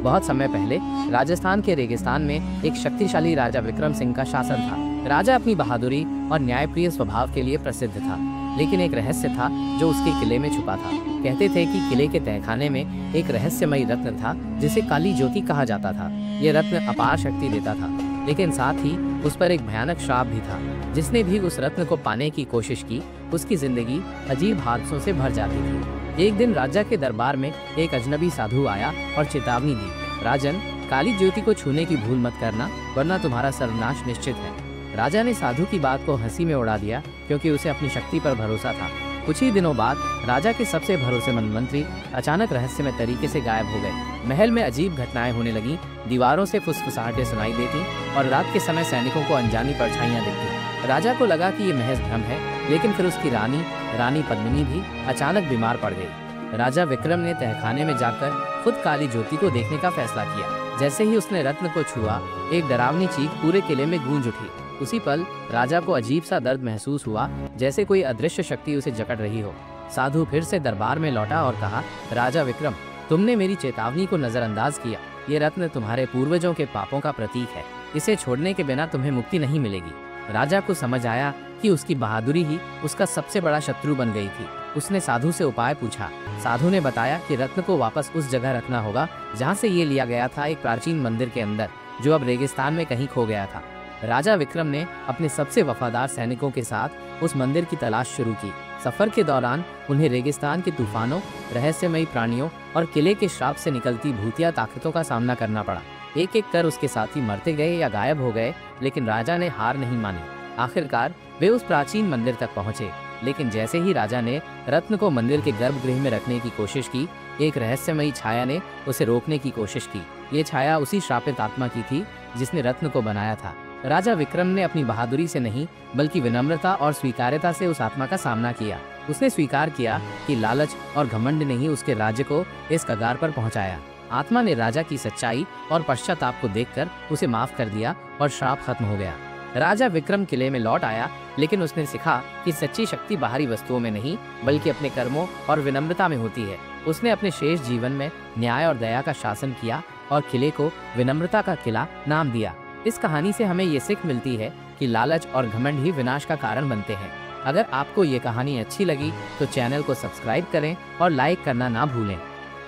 बहुत समय पहले राजस्थान के रेगिस्तान में एक शक्तिशाली राजा विक्रम सिंह का शासन था। राजा अपनी बहादुरी और न्यायप्रिय स्वभाव के लिए प्रसिद्ध था, लेकिन एक रहस्य था जो उसके किले में छुपा था। कहते थे कि किले के तहखाने में एक रहस्यमयी रत्न था जिसे काली ज्योति कहा जाता था। ये रत्न अपार शक्ति देता था, लेकिन साथ ही उस पर एक भयानक श्राप भी था। जिसने भी उस रत्न को पाने की कोशिश की, उसकी जिंदगी अजीब हादसों से भर जाती थी। एक दिन राजा के दरबार में एक अजनबी साधु आया और चेतावनी दी, राजन, काली ज्योति को छूने की भूल मत करना, वरना तुम्हारा सर्वनाश निश्चित है। राजा ने साधु की बात को हंसी में उड़ा दिया, क्योंकि उसे अपनी शक्ति पर भरोसा था। कुछ ही दिनों बाद राजा के सबसे भरोसेमंद मंत्री अचानक रहस्यमय तरीके से गायब हो गए। महल में अजीब घटनाएं होने लगी, दीवारों से फुसफुसाहटें सुनाई देती और रात के समय सैनिकों को अनजानी परछाइयां दिखती। राजा को लगा कि ये महज भ्रम है, लेकिन फिर उसकी रानी पद्मिनी भी अचानक बीमार पड़ गई। राजा विक्रम ने तहखाने में जाकर खुद काली ज्योति को देखने का फैसला किया। जैसे ही उसने रत्न को छुआ, एक डरावनी चीख पूरे किले में गूंज उठी। उसी पल राजा को अजीब सा दर्द महसूस हुआ, जैसे कोई अदृश्य शक्ति उसे जकड़ रही हो। साधु फिर से दरबार में लौटा और कहा, राजा विक्रम, तुमने मेरी चेतावनी को नजरअंदाज किया। ये रत्न तुम्हारे पूर्वजों के पापों का प्रतीक है। इसे छोड़ने के बिना तुम्हें मुक्ति नहीं मिलेगी। राजा को समझ आया कि उसकी बहादुरी ही उसका सबसे बड़ा शत्रु बन गई थी। उसने साधु से उपाय पूछा। साधु ने बताया कि रत्न को वापस उस जगह रखना होगा जहाँ से ये लिया गया था, एक प्राचीन मंदिर के अंदर, जो अब रेगिस्तान में कहीं खो गया था। राजा विक्रम ने अपने सबसे वफादार सैनिकों के साथ उस मंदिर की तलाश शुरू की। सफर के दौरान उन्हें रेगिस्तान के तूफानों, रहस्यमयी प्राणियों और किले के श्राप से निकलती भूतिया ताकतों का सामना करना पड़ा। एक एक कर उसके साथी मरते गए या गायब हो गए, लेकिन राजा ने हार नहीं मानी। आखिरकार वे उस प्राचीन मंदिर तक पहुंचे, लेकिन जैसे ही राजा ने रत्न को मंदिर के गर्भगृह में रखने की कोशिश की, एक रहस्यमयी छाया ने उसे रोकने की कोशिश की। ये छाया उसी श्रापित आत्मा की थी जिसने रत्न को बनाया था। राजा विक्रम ने अपनी बहादुरी से नहीं, बल्कि विनम्रता और स्वीकार्यता से उस आत्मा का सामना किया। उसने स्वीकार किया कि लालच और घमंड ने ही उसके राज्य को इस कगार पर पहुंचाया। आत्मा ने राजा की सच्चाई और पश्चाताप को देखकर उसे माफ कर दिया और श्राप खत्म हो गया। राजा विक्रम किले में लौट आया, लेकिन उसने सीखा कि सच्ची शक्ति बाहरी वस्तुओं में नहीं, बल्कि अपने कर्मों और विनम्रता में होती है। उसने अपने शेष जीवन में न्याय और दया का शासन किया और किले को विनम्रता का किला नाम दिया। इस कहानी से हमें ये सीख मिलती है कि लालच और घमंड ही विनाश का कारण बनते हैं। अगर आपको ये कहानी अच्छी लगी तो चैनल को सब्सक्राइब करें और लाइक करना ना भूलें।